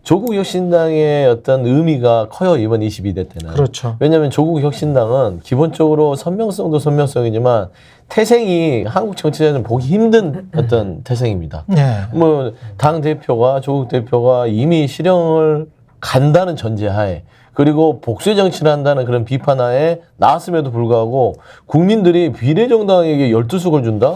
조국 혁신당의 어떤 의미가 커요, 이번 22대 때는. 그렇죠. 왜냐하면 조국 혁신당은 기본적으로 선명성도 선명성이지만 태생이 한국 정치자는 보기 힘든 어떤 태생입니다. 네. 뭐 당 대표가 조국 대표가 이미 실형을 간다는 전제하에 그리고 복수의 정치를 한다는 그런 비판하에 나왔음에도 불구하고 국민들이 비례정당에게 12석을 준다?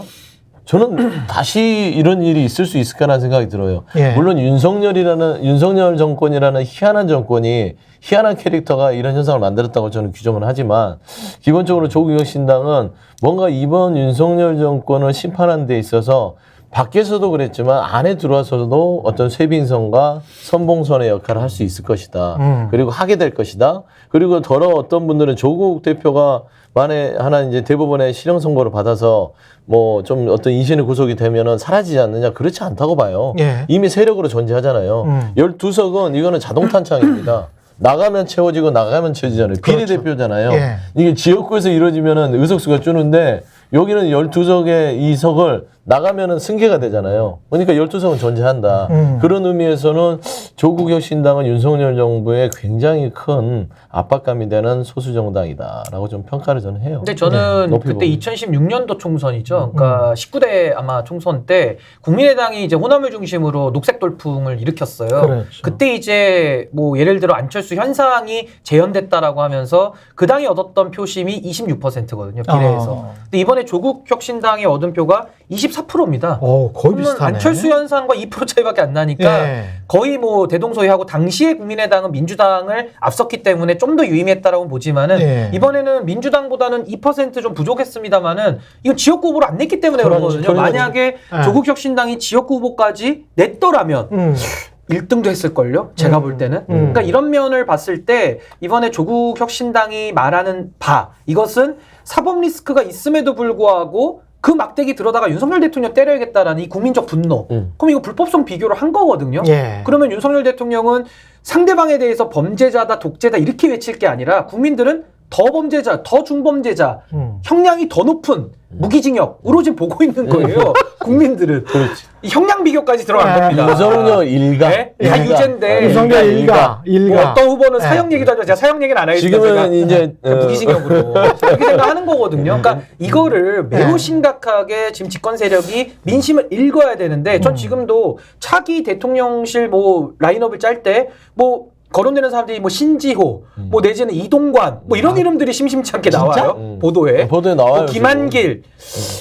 저는 다시 이런 일이 있을 수 있을까라는 생각이 들어요. 예. 물론 윤석열 정권이라는 희한한 정권이 희한한 캐릭터가 이런 현상을 만들었다고 저는 규정을 하지만 기본적으로 조국혁신당은 뭔가 이번 윤석열 정권을 심판하는 데 있어서 밖에서도 그랬지만 안에 들어와서도 어떤 쇄빈선과 선봉선의 역할을 할 수 있을 것이다. 그리고 하게 될 것이다. 그리고 더러 어떤 분들은 조국 대표가 만에 하나 이제 대법원의 실형 선고를 받아서 뭐 좀 어떤 인신의 구속이 되면은 사라지지 않느냐, 그렇지 않다고 봐요. 예. 이미 세력으로 존재하잖아요. 12석은 이거는 자동 탄창입니다. 나가면 채워지고 나가면 채워지잖아요. 비례대표잖아요. 예. 이게 지역구에서 이루어지면은 의석수가 주는데 여기는 12석의 이석을 나가면은 승계가 되잖아요. 그러니까 12석은 존재한다. 그런 의미에서는 조국혁신당은 윤석열 정부에 굉장히 큰 압박감이 되는 소수정당이다라고 좀 평가를 저는 해요. 근데 저는 높이 그때 보고. 2016년도 총선이죠. 그러니까 19대 아마 총선 때 국민의당이 이제 호남을 중심으로 녹색 돌풍을 일으켰어요. 그렇죠. 그때 이제 뭐 예를 들어 안철수 현상이 재현됐다라고 하면서 그 당이 얻었던 표심이 26%거든요. 비례에서. 근데 이번에 조국 혁신당이 얻은 표가 24%입니다. 거의 비슷하네. 안철수 현상과 2% 차이밖에 안 나니까 예. 거의 뭐 대동소이하고 당시에 국민의당은 민주당을 앞섰기 때문에 좀 더 유의미했다라고 보지만은 예. 이번에는 민주당보다는 2% 좀 부족했습니다만은 이건 지역구 후보를 안 냈기 때문에 그런 거거든요. 그러니까. 만약에 예. 조국혁신당이 지역구 후보까지 냈더라면 1등도 했을걸요? 제가 볼 때는. 그러니까 이런 면을 봤을 때 이번에 조국 혁신당이 말하는 바, 이것은 사법 리스크가 있음에도 불구하고 그 막대기 들어다가 윤석열 대통령 때려야겠다라는 이 국민적 분노. 그럼 이거 불법성 비교를 한 거거든요. 예. 그러면 윤석열 대통령은 상대방에 대해서 범죄자다, 독재다 이렇게 외칠 게 아니라 국민들은 더 범죄자, 더 중범죄자, 형량이 더 높은 무기징역으로 지금 보고 있는 거예요. 국민들은. 그렇지. 이 형량 비교까지 들어간 겁니다. 윤석열 일가. 네? 다 유죄인데. 윤석열 일가. 뭐 어떤 후보는 사형 얘기도 하죠. 제가 사형 얘기는 안 하겠습니다. 지금은 이제 무기징역으로 이렇게 생각하는 거거든요. 그러니까 이거를 매우 심각하게 지금 집권 세력이 민심을 읽어야 되는데 전 지금도 차기 대통령실 뭐 라인업을 짤 때 뭐 거론되는 사람들이 뭐 신지호, 뭐 내지는 이동관, 뭐 이런 이름들이 심심치 않게 나와요. 보도에. 보도에 나와요. 뭐 김한길.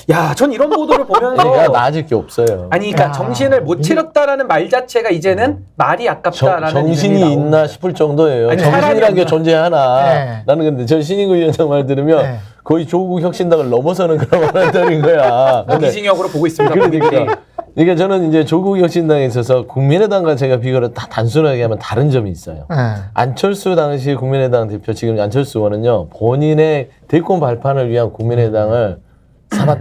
야, 전 이런 보도를 보면서 내가 나아질 게 없어요. 아니, 그러니까 정신을 못 차렸다라는 말 자체가 이제는 말이 아깝다라는 정신이 의미가 있나 나옵니다. 싶을 정도예요. 아니, 정신이라는 게 사람이 존재하나. 네. 나는 근데 저 신인구 위원장 말 들으면 네. 거의 조국 혁신당을 넘어서는 그런 말을 드린 거야. 근데 무기징역으로 보고 있습니다. 국민들이. 그러니까 저는 이제 조국 혁신당에 있어서 국민의당과 제가 비교를 다 단순하게 하면 다른 점이 있어요. 안철수 당시 국민의당 대표, 지금 안철수 의원은요, 본인의 대권 발판을 위한 국민의당을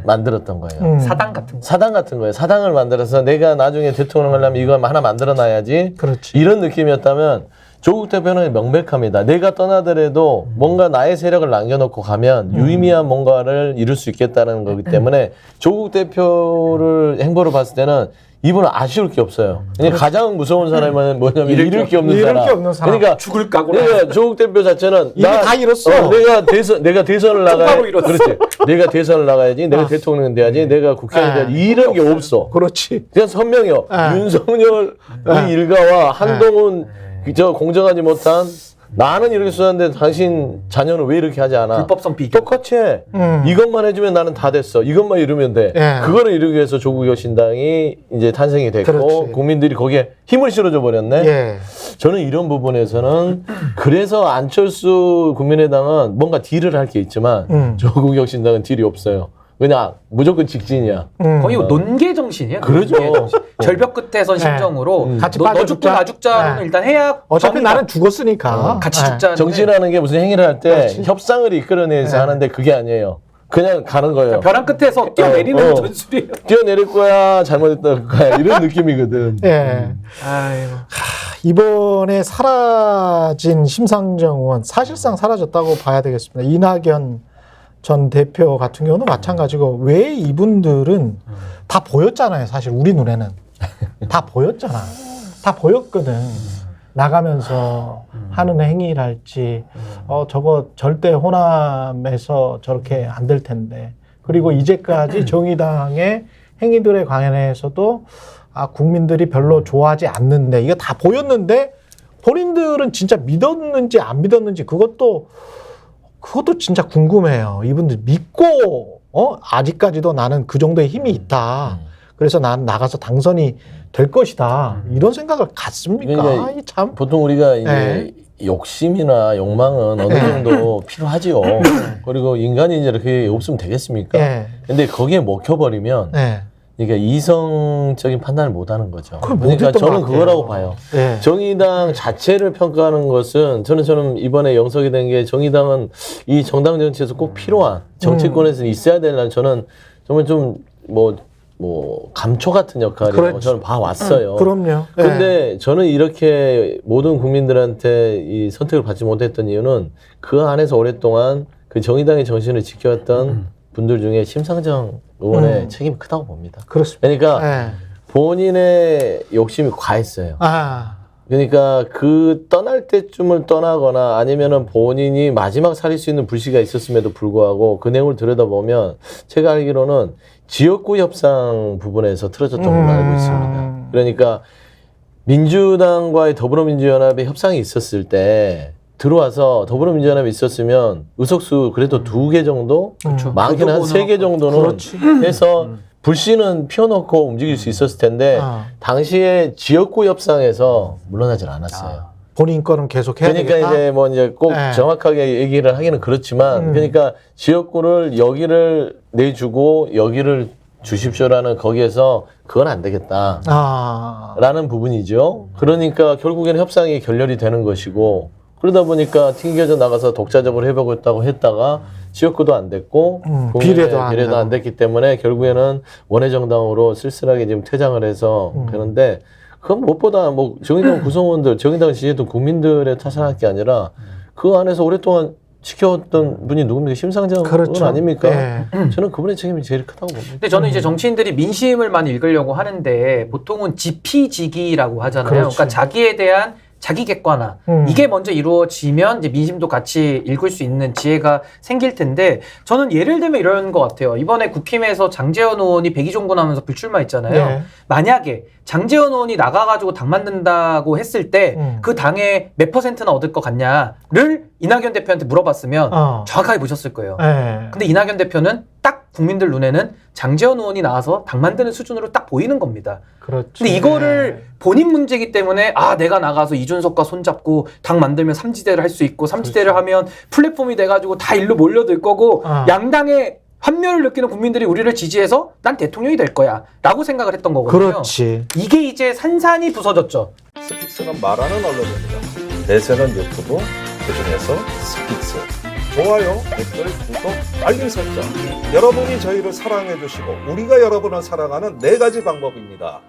만들었던 거예요. 사당 같은 거. 사당 같은 거예요. 사당을 만들어서 내가 나중에 대통령 하려면 이거 하나 만들어 놔야지. 그렇지. 이런 느낌이었다면 조국 대표는 명백합니다. 내가 떠나더라도 뭔가 나의 세력을 남겨놓고 가면 유의미한 뭔가를 이룰 수 있겠다는 거기 때문에 조국 대표를 행보를 봤을 때는 이분은 아쉬울 게 없어요. 그러니까 가장 무서운 사람은 뭐냐면 잃을 게 없는 사람. 잃을 게 없는 사람. 그러니까 죽을 각오로. 그러니까 조국 대표 자체는 이미 다 잃었어. 내가 대선을 나가야 똑바로 잃었어. 그렇지. 내가 대선을 나가야지. 내가 대통령 돼야지. 내가 국회의원 돼야지. 이런 게 없어. 그렇지. 그냥 선명해요. 윤석열 일가와 한동훈 저 공정하지 못한 나는 이렇게 쓰는데 당신 자녀는 왜 이렇게 하지 않아? 불법성 비교. 똑같이 해. 이것만 해주면 나는 다 됐어. 이것만 이루면 돼. 예. 그거를 이루기 위해서 조국 혁신당이 이제 탄생이 됐고 그렇지. 국민들이 거기에 힘을 실어줘 버렸네. 예. 저는 이런 부분에서는 그래서 안철수 국민의당은 뭔가 딜을 할 게 있지만 조국 혁신당은 딜이 없어요. 그냥 무조건 직진이야. 거의 논계 정신이에요. 그러죠. 논계 정신. 절벽 끝에 선 심정으로 같이 너 빠져 죽고 나 죽자로는 네. 일단 해야 어차피 정의다. 나는 죽었으니까. 같이 예. 죽자는 정치라는 게 무슨 행위를 할 때 협상을 이끌어내서 하는데 그게 아니에요. 그냥 가는 거예요. 벼랑 끝에서 뛰어내리는 전술이에요. 뛰어내릴 거야, 잘못했다 거야 이런 느낌이거든. 예. 아유. 이번에 사라진 심상정 의원 사실상 사라졌다고 봐야 되겠습니다. 이낙연 전 대표 같은 경우는 마찬가지고 왜 이분들은 다 보였잖아요. 사실 우리 눈에는 다 보였잖아. 다 보였거든. 나가면서 하는 행위랄지 저거 절대 호남에서 저렇게 안 될 텐데 그리고 이제까지 정의당의 행위들에 관해서도 국민들이 별로 좋아하지 않는데 이거 다 보였는데 본인들은 진짜 믿었는지 안 믿었는지 그것도 진짜 궁금해요. 이분들 믿고 아직까지도 나는 그 정도의 힘이 있다. 그래서 난 나가서 당선이 될 것이다. 이런 생각을 갖습니까? 그러니까 이 참. 보통 우리가 이제 욕심이나 욕망은 어느 정도 필요하지요. 그리고 인간이 이제 그게 없으면 되겠습니까? 예. 근데 거기에 먹혀버리면 예. 그러니까 이성적인 판단을 못 하는 거죠. 그걸 그러니까 못했던 저는 것 같아요. 그거라고 봐요. 예. 정의당 자체를 평가하는 것은 저는 이번에 영석이 된 게 정의당은 이 정당 정치에서 꼭 필요한 정치권에서 있어야 되는 저는 정말 좀 감초 같은 역할이라고 그렇죠. 저는 봐왔어요. 그럼요. 예. 근데 저는 이렇게 모든 국민들한테 이 선택을 받지 못했던 이유는 그 안에서 오랫동안 그 정의당의 정신을 지켜왔던 분들 중에 심상정 의원의 책임이 크다고 봅니다. 그렇습니다. 그러니까 예. 본인의 욕심이 과했어요. 그러니까 그 떠날 때쯤을 떠나거나 아니면은 본인이 마지막 살릴 수 있는 불씨가 있었음에도 불구하고 그 내용을 들여다보면 제가 알기로는 지역구 협상 부분에서 틀어졌던 걸로 알고 있습니다. 그러니까 민주당과의 더불어민주연합의 협상이 있었을 때 들어와서 더불어민주연합이 있었으면 의석수 그래도 2개 정도? 그렇죠. 많게는 한 3개 정도는 그렇지. 해서 불씨는 피워놓고 움직일 수 있었을 텐데 당시에 지역구 협상에서 물러나질 않았어요. 본인 거는 계속 해야 그러니까 되겠다. 이제 꼭 네. 정확하게 얘기를 하기는 그렇지만 그러니까 지역구를 여기를 내주고 여기를 주십시오라는 거기에서 그건 안 되겠다. 라는 부분이죠. 그러니까 결국에는 협상이 결렬이 되는 것이고 그러다 보니까 튕겨져 나가서 독자적으로 해보겠다고 했다가 지역구도 안 됐고 비례도 안 됐기 때문에 결국에는 원외정당으로 쓸쓸하게 지금 퇴장을 해서 그런데 그건 무엇보다 정의당 구성원들, 정의당을 지지했던 국민들의 탓을 게 아니라 그 안에서 오랫동안 지켜왔던 분이 누굽니까? 심상정 그렇죠. 의원 아닙니까? 예. 저는 그분의 책임이 제일 크다고 봅니다. 근데 저는 이제 정치인들이 민심을 많이 읽으려고 하는데 보통은 지피지기라고 하잖아요. 그렇지. 그러니까 자기에 대한 자기 객관화 이게 먼저 이루어지면 이제 민심도 같이 읽을 수 있는 지혜가 생길 텐데 저는 예를 들면 이런 것 같아요. 이번에 국힘에서 장제원 의원이 백의종군하면서 불출마했잖아요. 네. 만약에 장제원 의원이 나가가지고 당 만든다고 했을 때 그 당에 몇 %나 얻을 것 같냐를 이낙연 대표한테 물어봤으면 정확하게 보셨을 거예요. 예. 근데 이낙연 대표는 딱 국민들 눈에는 장제원 의원이 나와서 당 만드는 수준으로 딱 보이는 겁니다. 그렇죠. 근데 이거를 본인 문제이기 때문에 내가 나가서 이준석과 손잡고 당 만들면 삼지대를 할 수 있고 삼지대를 하면 플랫폼이 돼가지고 다 일로 몰려들 거고 양당의 환멸을 느끼는 국민들이 우리를 지지해서 난 대통령이 될 거야 라고 생각을 했던 거거든요. 그렇지. 이게 이제 산산이 부서졌죠. 스픽스는 말하는 언론입니다. 대세는 유튜브, 그중에서 스픽스. 좋아요, 댓글, 구독, 알림 설정. 여러분이 저희를 사랑해 주시고 우리가 여러분을 사랑하는 4가지 방법입니다.